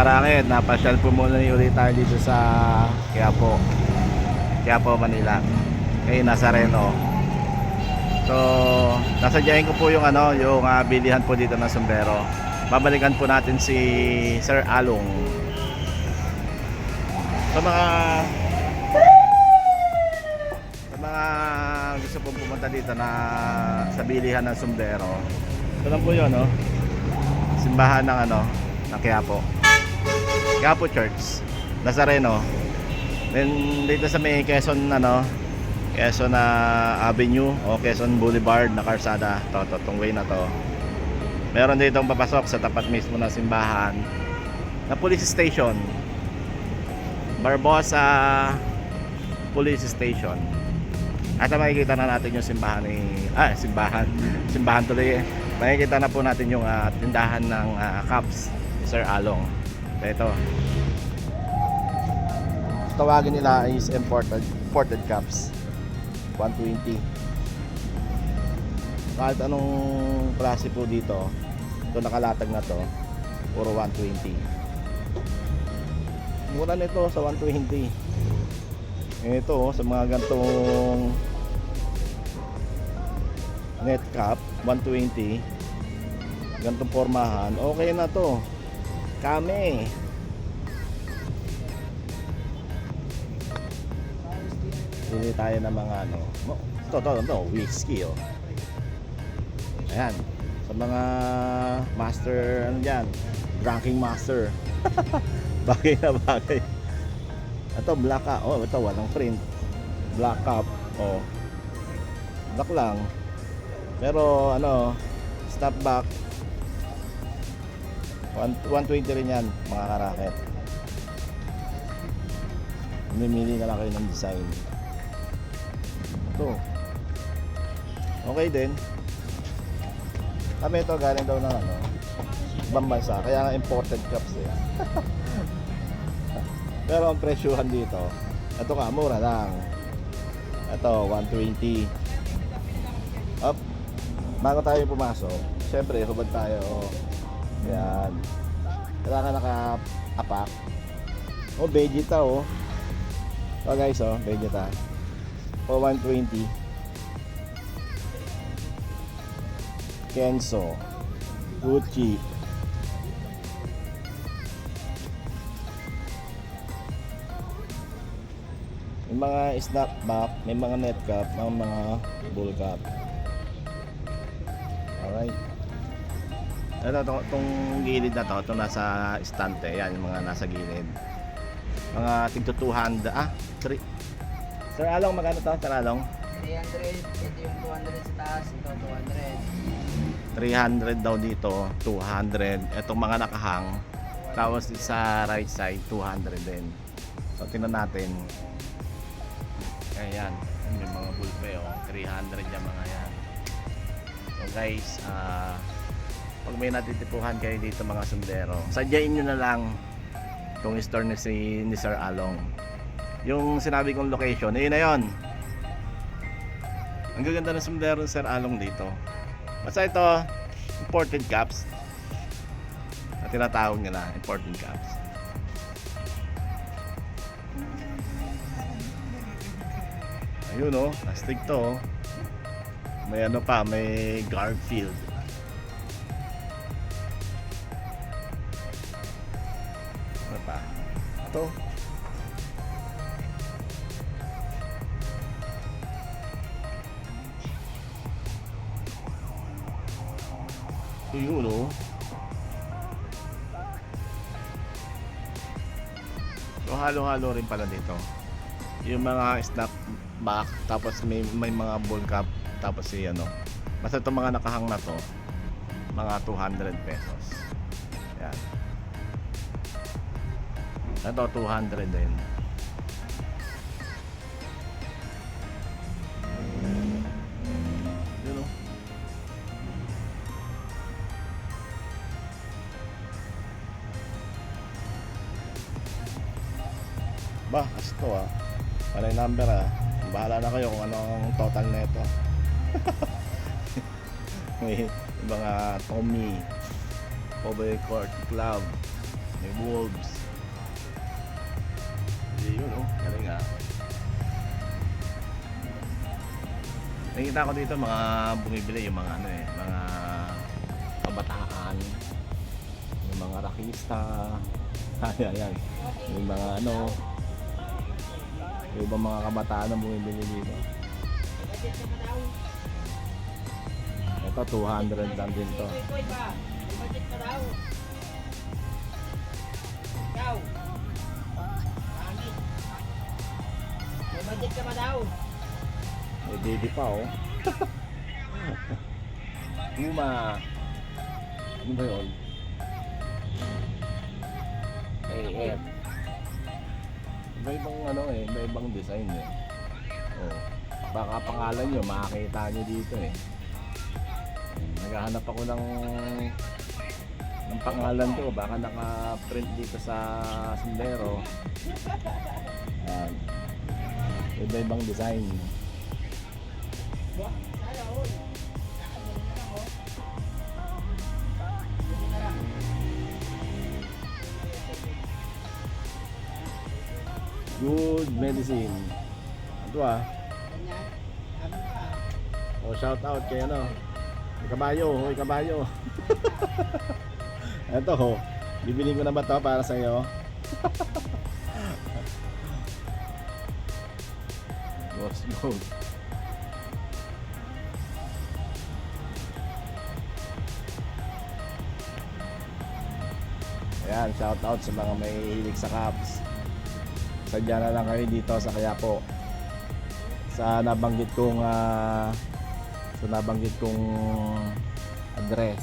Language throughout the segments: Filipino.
karakit, napasyal po muna ulit tayo dito sa Quiapo, Manila. Kay Nazareno. So, nasadyain ko po yung bilihan po dito ng sombrero. Babalikan po natin si Sir Along. Sa mga gusto pong pumunta dito na sa bilihan ng sombrero. Ito lang po yun, no? Simbahan ng ng Quiapo Church, Nazareno. Then dito sa may Quezon Avenue o Quezon Boulevard na kalsada, tong way na to. Meron dito papasok sa tapat mismo ng simbahan na police station, Barbosa Police Station. At makikita na natin yung simbahan tuloy eh. Makikita na po natin yung tindahan ng cups ni Sir Along. Ito, tawagin nila is imported cups, 120. Kahit anong klase po dito, ito nakalatag na to, puro 120. Mura nito sa 120. Ito sa mga gantong net cap, 120. Gantong pormahan, okay na to. Kami pili tayo ng mga whiskey ayan, sa mga master dyan, drinking master. Bagay na bagay. Ito black cap, ito walang print, black cap, black lang, pero stop back, 120 rin yan mga karaket. Mamimili na lang kayo ng design. Ito okay din. Kami ito galing daw ng ibang bansa, kaya nga imported cups eh. Pero ang presyuhan dito, ito mura lang. Ito 120. Up, bago tayo pumasok, syempre hubad tayo. Yan, kailangan naka-apak. Vegeta guys, Vegeta for 120. Kenzo, Gucci. May mga snapback, may mga net cap, may mga bull cap. Alright. Itong gilid na to, itong nasa estante, yan yung mga nasa gilid. Mga tigto 200, Sir Along, magkano to, Sir Along? 300, ito yung 200 sa taas, ito 200. 300 daw dito, 200. Itong mga nakahang, tapos sa right side, 200 din. So, tingnan natin. Ayan, may mga bulpe, 300 yung mga yan. So guys, pag may natitipuhan kayo dito mga sombrero, sadyain nyo na lang itong store ni Sir Along. Yung sinabi kong location, yun na yun. Ang gaganda ng sombrero ni Sir Along dito. Basta ito, imported caps. At tinatawag nila, imported caps. Ayun astig to. May may Garfield. Ano pa? Ito. Yun So halo-halo rin pala dito. Yung mga snapback, tapos may mga bull cap, tapos basta itong mga nakahang na to, mga 200 pesos. Yan. Ito 200 din. Yun Ba, as to Panay number Bahala na kayo kung anong total nito. May mga Tommy, Overcourt Club, May wolves. Yun oh, galing ah. Nakikita ko dito mga bumibili yung mga ano eh, mga kabataan, yung mga rakista. Ayan. Yung mga ano, yung ibang mga kabataan na bumibili dito. Ito 200 lang din to. Budget pa daw. Ikaw. May budget ka pa daw. May baby pa oh. Puma. Ano ba yun? AF. Iba-ibang ano eh, iba-ibang design eh. Oh. Baka pangalan nyo, makakita nyo dito eh. Naghahanap ako ng pangalan ko, baka naka-print dito sa sundero. Ayan. Iba-ibang design. Good medicine. Ito ah. Oh, shout out kay ano. May kabayo, may kabayo. Ito ho. Bibili ko na ba 'to para sa iyo? Boss mode. Ayan, shout out sa mga may hilig sa Cubs. Sadya na lang kayo dito sa Quiapo. Sa nabanggit kong address.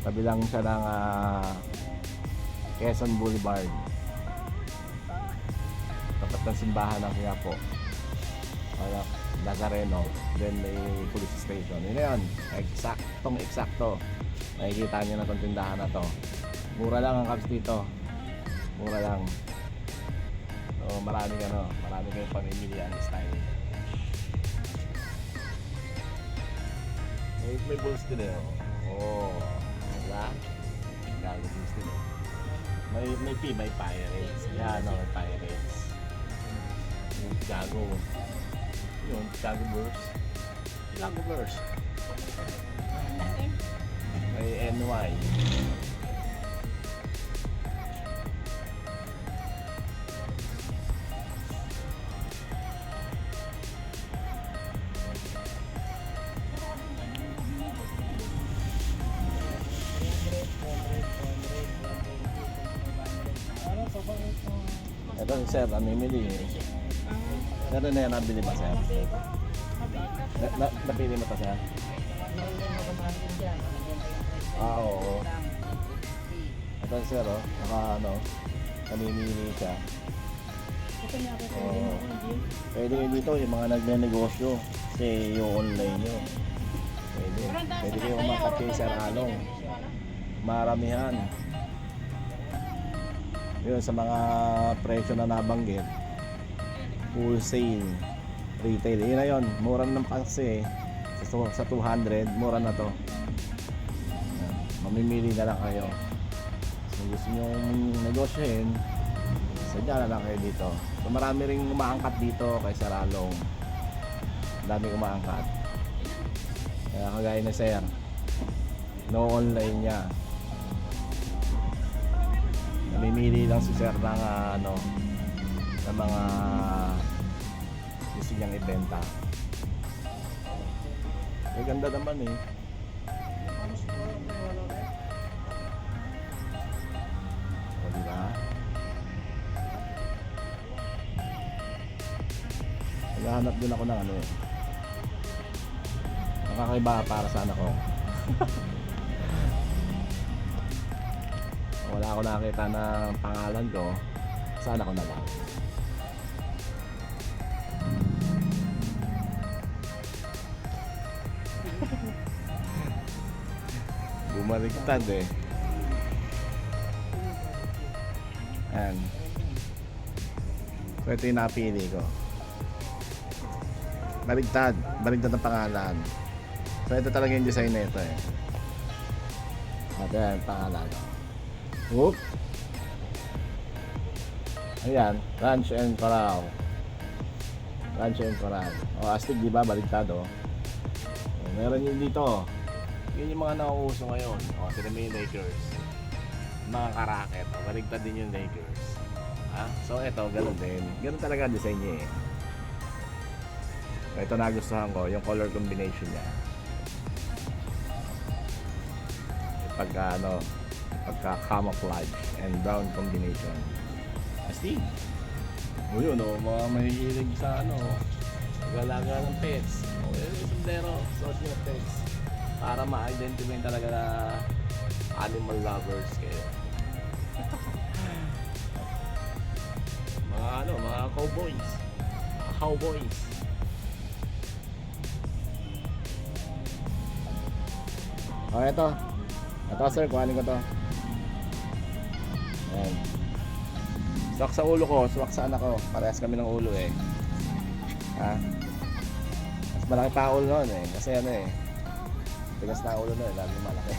Tabi lang siya ng Quezon Boulevard. Tapat ng simbahan ng Quiapo. Nazareno. Then may police station. Yun na yun. Eksakto. Nakikita nyo na itong tindahan na to. Mura lang ang Cubs dito. Mura lang. So maraming kayong pamimilian style. May balls din eh. Oh. Diba? Gago balls din eh. May Pirates. Yan o, may Pirates. Yung Gago. Yung Gago Burst. Gago Burst. May NY. Ito si Sir, namimili eh. Meron na yan, nabili ba Sir? Napili mo to Sir? Oo. Ito si Sir oh, namimili siya. Pwede kayo dito yung mga nagne-negosyo kasi yung online nyo. Pwede kayo umakat kay Sir Along. Maramihan. Yun sa mga presyo na nabanggit, wholesale, retail, yun na yun, mura na kasi sa 200, mura na to. Mamimili na lang kayo. So gusto nyo negosyohin, sadya na lang kayo dito. So marami ring umaangkat dito kay Sir Along. Daming umaangkat. Kaya kagaya na Sir, no online niya. Namimili lang si Sir ng ng mga gusto niyang ibenta. Maganda naman eh. O diba? Naghahanap din ako ng ano eh. Nakakaiba para sa anak ko. Wala ako nakita ng pangalan ko, sana ko na lang. Bumaligtad eh. Ayan. So ito yung napili ko. Baligtad ang pangalan. So ito talaga yung design nito eh. At yan, pangalan. Whoop. Ayan, Ranch and Coral. Ranch and Coral. O, astig, di ba? Baligtado. O, meron yun dito. Yun yung mga nauuso ngayon. O, sila may Lakers. Mga karaket. O, baligtad din yung Lakers. Ha? So, eto, ganun din. Ganun talaga ang design niya eh. Ito nagustuhan ko, yung color combination niya. Pagka camouflage and brown combination. Astig. O yun, mga mahihilig sa galaga ng pets. O yun, yung sundero, suot nyo ng pets. Para ma-identify talaga na animal lovers kayo. Mga cowboys. Mga cowboys. O, ito. Ito, sir, kuhanin ko to. Ayan. Swak sa ulo ko, swak sa anak ko. Parehas kami ng ulo eh. Ha? Mas malaki pa ang ulo noon eh. Kasi tigas na ang ulo noon, lalo malaki.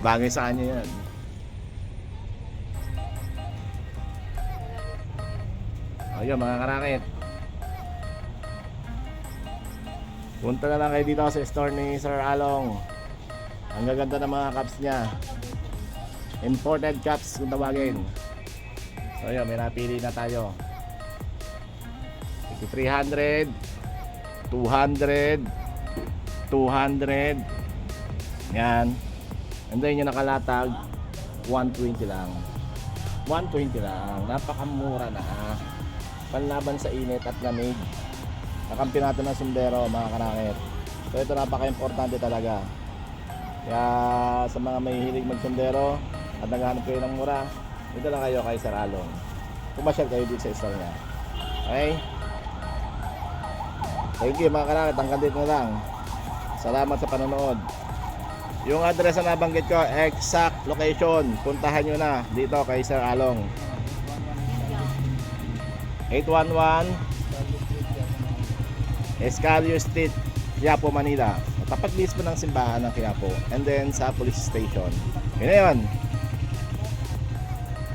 Bagay sa kanya yan. Ayun, mga karakit. Punta na lang kayo dito sa store ni Sir Along. Ang gaganda ng mga cups niya. Imported cups kung tawagin. So yun, may napili na tayo. 300, 200, 200. Yan. And then yung nakalatag 120 lang. 120 lang. Napakamura na. Panlaban sa init at lamig. Nakampi natin ng sundero, mga karakit. So ito napaka-importante talaga. Kaya sa mga may hilig magsundero at naghahanap kayo ng mura, dito lang kayo kay Sir Along. Pumasyal kayo dito sa store niya. Okay? Thank you mga karakit, hanggang dito na lang. Salamat sa panonood. Yung address na nabanggit ko, exact location, puntahan nyo na dito kay Sir Along. 811 Escalio Street, Quiapo, Manila. Tapat mismo ng simbahan ng Quiapo. And then sa police station. Yun na yun.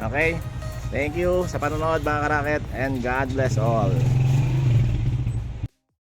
Okay? Thank you sa panonood mga karakit. And God bless all.